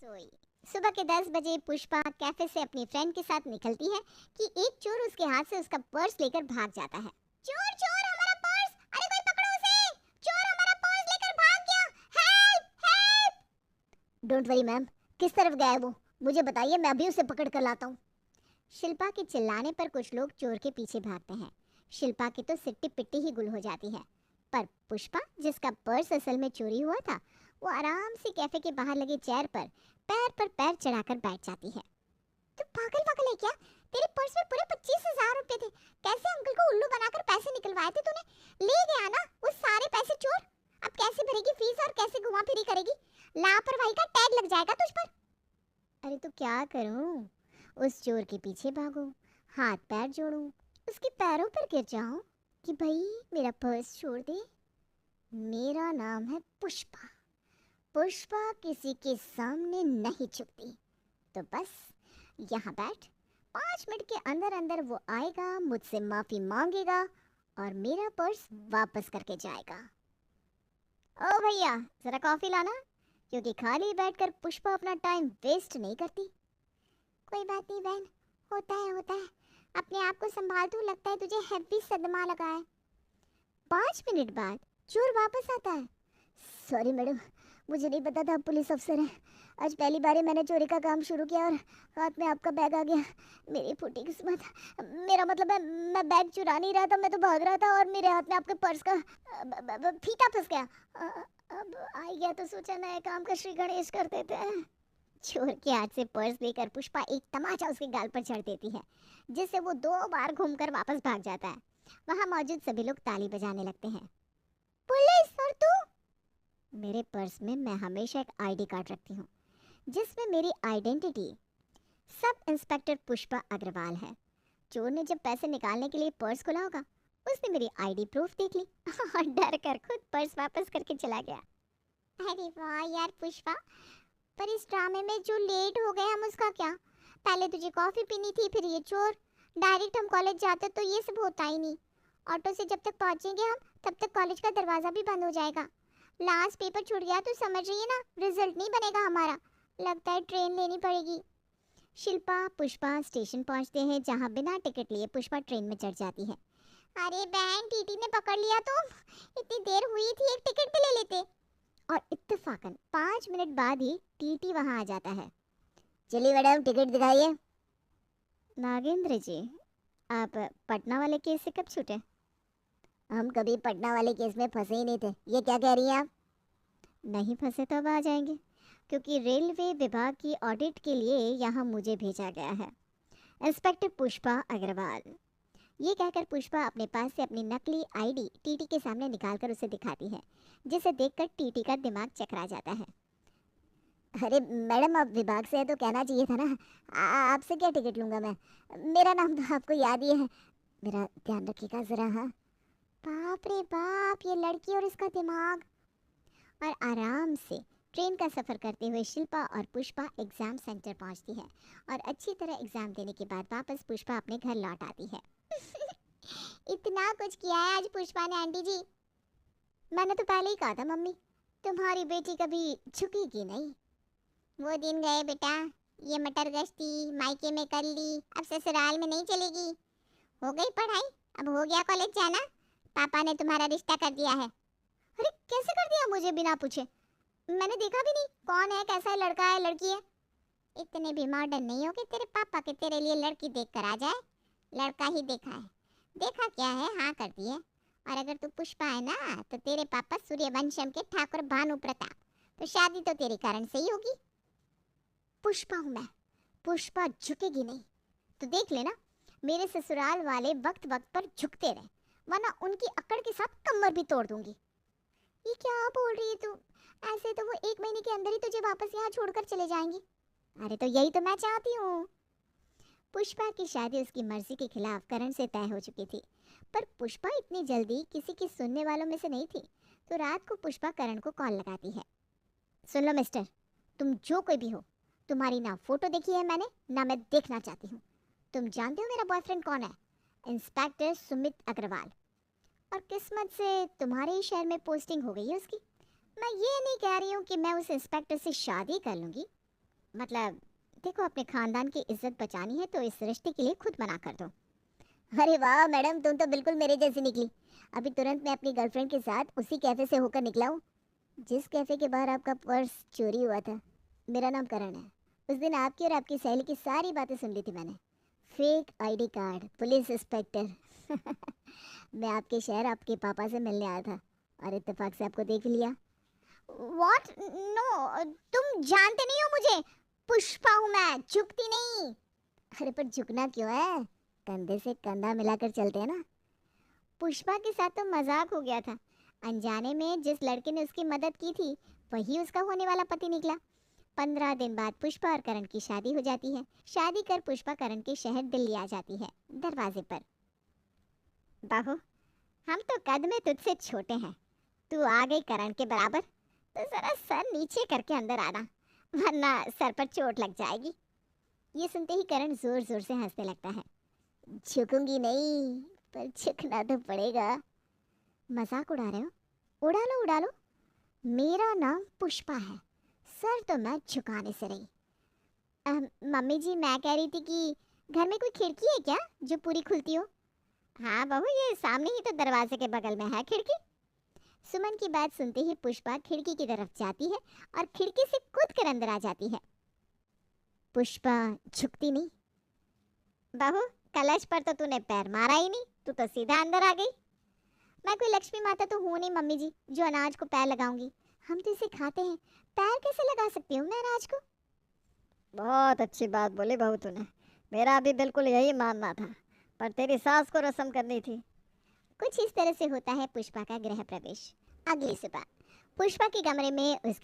सोई। सुबह के 10 बजे पुष्पा कैफे से अपनी फ्रेंड के साथ निकलती है कि एक चोर उसके हाथ से उसका पर्स लेकर भाग जाता है। चोर चोर हमारा पर्स, अरे कोई पकड़ो उसे, चोर हमारा पर्स लेकर भाग गया, help help. Don't worry ma'am, किस तरफ गया है वो, मुझे बताइए, मैं अभी उसे पकड़ कर लाता हूँ। शिल्पा के चिल्लाने पर कुछ लोग चोर के पीछे भागते हैं। शिल्पा की तो सिट्टी पिट्टी ही गुल हो जाती है, पर पुष्पा, जिसका पर्स असल में चोरी हुआ था, वो आराम से कैफे के बाहर लगे चेयर पर पैर चढ़ाकर बैठ जाती है। तू पागल पागल है क्या? तेरे पर्स में पूरे 25,000 रुपए थे। कैसे अंकल को उल्लू बनाकर पैसे निकलवाए थे तूने? ले गया ना वो सारे पैसे चोर। अब कैसे भरेगी फीस और कैसे घुमा फिरी करेगी? लापरवाही का टैग लग जाएगा तुझ पर। अरे तो क्या करूं? उस चोर के पीछे भागूं, हाथ पैर जोड़ूं, उसके पैरों पर गिर जाऊं कि भाई मेरा पर्स छोड़ दे? मेरा नाम है पुष्पा। पुष्पा किसी के सामने नहीं झुकती। तो बस यहाँ बैठ, 5 मिनट के अंदर अंदर वो आएगा, मुझसे माफी मांगेगा और मेरा पर्स वापस करके जाएगा। ओ भैया, जरा कॉफी लाना, क्योंकि खाली बैठकर पुष्पा अपना टाइम वेस्ट नहीं करती। कोई बात नहीं बहन, होता है। अपने आप को संभाल तू, लगता है तुझे हैवी सदमा लगा है। 5 मिनट बाद चोर वापस आता है। सॉरी मैडम, मुझे नहीं पता था आप पुलिस अफसर हैं। आज पहली बार मैंने चोरी का काम शुरू किया और हाथ में आपका बैग आ गया। मेरी फूटी किस्मत। मेरा मतलब है, मैं बैग चुरा नहीं रहा था, मैं तो भाग रहा था और मेरे हाथ में आपके पर्स का फीता फंस गया। अब आ गया तो सोचा नए काम का श्री गणेश कर देते हैं। चोर के हाथ से पर्स लेकर पुष्पा एक तमाचा उसके गाल पर चढ़ देती है, जिससे वो 2 बार घूमकर वापस भाग जाता है। वहां मौजूद सभी लोग ताली बजाने लगते हैं। पुलिस और तू? मेरे पर्स में मैं हमेशा एक आईडी कार्ड रखती हूँ, जिसमें मेरी identity sub inspector Pushpa Agarwal है। चोर ने जब पैसे निकालने के लिए पर्स खोला होगा, उसने मेरी आईडी प्रूफ देख ली और डर कर खुद पर्स वापस करके चला गया। अरे वाह यार पुष्पा, पर इस ड्रामे में जो लेट हो गए हम उसका क्या? पहले तुझे कॉफी पीनी थी, फिर ये चोर। डायरेक्ट हम कॉलेज जाते तो ये सब होता ही नहीं। ऑटो से जब तक पहुंचेंगे हम, तब तक कॉलेज का दरवाजा भी बंद हो जाएगा। लास्ट पेपर छूट गया तो समझ रही है ना, रिजल्ट नहीं बनेगा हमारा। लगता है ट्रेन लेनी पड़ेगी। शिल्पा पुष्पा स्टेशन पहुंचते हैं, जहां बिना टिकट लिए पुष्पा ट्रेन में चढ़ जाती है। अरे बहन, टीटी ने पकड़ लिया तो इतनी देर हुई थी, एक टिकट भी ले लेते। और इत्तेफाकन 5 मिनट बाद ही टीटी वहां आ जाता है। चलिए मैडम, टिकट दिखाइए। नागेंद्र जी, आप पटना वाले केस से कब छूटे? हम कभी पटना वाले केस में फंसे ही नहीं थे। ये क्या कह रही हैं आप? नहीं फंसे तो अब आ जाएंगे, क्योंकि रेलवे विभाग की ऑडिट के लिए यहाँ मुझे भेजा गया है। इंस्पेक्टर पुष्पा अग्रवाल। ये कहकर पुष्पा अपने पास से अपनी नकली आईडी टीटी के सामने निकालकर उसे दिखाती है, जिसे देखकर टीटी का दिमाग चकरा जाता है। अरे मैडम, आप विभाग से है तो कहना चाहिए था ना। आपसे क्या टिकट लूँगा मैं? मेरा नाम तो आपको याद ही है। मेरा ध्यान रखिएगा ज़रा। हाँ, बाप रे बाप, ये लड़की और इसका दिमाग। और आराम से ट्रेन का सफ़र करते हुए शिल्पा और पुष्पा एग्ज़ाम सेंटर पहुंचती है और अच्छी तरह एग्ज़ाम देने के बाद वापस पुष्पा अपने घर लौट आती है। इतना कुछ किया है आज पुष्पा ने आंटी जी। मैंने तो पहले ही कहा था मम्मी, तुम्हारी बेटी कभी झुकेगी नहीं। वो दिन गए बेटा, ये मटर गश्ती मायके में कर ली, अब ससुराल में नहीं चलेगी। हो गई पढ़ाई, अब हो गया कॉलेज जाना, पापा ने तुम्हारा रिश्ता कर दिया है। अरे कैसे कर दिया मुझे बिना पूछे? मैंने देखा भी नहीं कौन है, कैसा है, लड़का है लड़की है। इतने भी मॉडर्न नहीं हो कि तेरे पापा के तेरे लिए लड़की देख कर आ जाए। लड़का ही देखा है। देखा क्या है, हाँ कर दी है। और अगर तू पुष्पा है ना, तो तेरे पापा सूर्यवंशम के ठाकुर भानु प्रताप, तो शादी तो तेरे कारण से ही होगी। पुष्पा हूँ मैं, पुष्पा झुकेगी नहीं। तो देख लेना, मेरे ससुराल वाले वक्त वक्त पर झुकते रहे, वरना उनकी अकड़ के साथ कमर भी तोड़ दूंगी। ये क्या बोल रही है तू? ऐसे तो वो 1 महीने के अंदर ही तुझे वापस यहाँ छोड़कर चले जाएंगी। अरे तो यही तो मैं चाहती हूँ। पुष्पा की शादी उसकी मर्जी के खिलाफ करण से तय हो चुकी थी, पर पुष्पा इतनी जल्दी किसी की सुनने वालों में से नहीं थी। तो रात को पुष्पा करण को कॉल लगाती है। सुन लो मिस्टर, तुम जो कोई भी हो, तुम्हारी ना फोटो देखी है मैंने, ना मैं देखना चाहती हूँ। तुम जानते हो मेरा बॉयफ्रेंड कौन है? इंस्पेक्टर सुमित अग्रवाल। और किस्मत से तुम्हारे ही शहर में पोस्टिंग हो गई है उसकी। मैं ये नहीं कह रही हूँ कि मैं उस इंस्पेक्टर से शादी कर लूँगी, मतलब देखो, अपने खानदान की इज्जत बचानी है तो इस रिश्ते के लिए खुद मना कर दो। अरे वाह मैडम, तुम तो बिल्कुल मेरे जैसी निकली। अभी तुरंत मैं अपनी गर्लफ्रेंड के साथ उसी कैफे से होकर निकला हूँ जिस कैफे के बाहर आपका पर्स चोरी हुआ था। मेरा नाम करण है। उस दिन आपकी और आपकी सहेली की सारी बातें सुन ली थी मैंने। Fake ID card, police inspector. मैं आपके शहर आपके पापा से मिलने आया था और इत्तेफाक से आपको देख लिया। व्हाट? नो, तुम जानते नहीं हो मुझे। पुष्पा हूँ मैं, झुकती नहीं। अरे पर झुकना क्यों है, कंधे से कंधा मिलाकर चलते हैं ना। पुष्पा के साथ तो मजाक हो गया था। अनजाने में जिस लड़के ने उसकी मदद की थी वही उसका होने वाला पति निकला। 15 दिन बाद पुष्पा और करण की शादी हो जाती है। शादी कर पुष्पा करण के शहर दिल्ली आ जाती है। दरवाजे पर, बाहु, हम तो कद में तुझसे छोटे हैं, तू आ गई करण के बराबर, तो जरा सर नीचे करके अंदर आना, वरना सर पर चोट लग जाएगी। ये सुनते ही करण जोर जोर से हंसने लगता है। झुकूंगी नहीं, पर झुकना तो पड़ेगा। मजाक उड़ा रहे हो? उड़ा लो उड़ा लो। मेरा नाम पुष्पा है, सर तो मैं झुकाने से रही। मम्मी जी, मैं कह रही थी कि घर में कोई खिड़की है क्या जो पूरी खुलती हो? हाँ बहू, ये सामने ही तो दरवाजे के बगल में है खिड़की। सुमन की बात सुनते ही पुष्पा खिड़की की तरफ जाती है और खिड़की से कूद कर अंदर आ जाती है। पुष्पा झुकती नहीं। बहू, कलश पर तो तूने पैर मारा ही नहीं, तू तो सीधा अंदर आ गई। मैं कोई लक्ष्मी माता तो हूँ नहीं मम्मी जी जो अनाज को पैर लगाऊंगी। हम तो इसे खाते हैं, पैर कैसे लगा सकती हूँ मैं अनाज को? बहुत अच्छी बात बोली बहू तूने। मेरा भी बिल्कुल यही मानना था, पर तेरी सास को रस्म करनी थी। कुछ इस तरह से होता है पुष्पा का गृह प्रवेश। अगली सुबह पुष्पा के कमरे में उसकी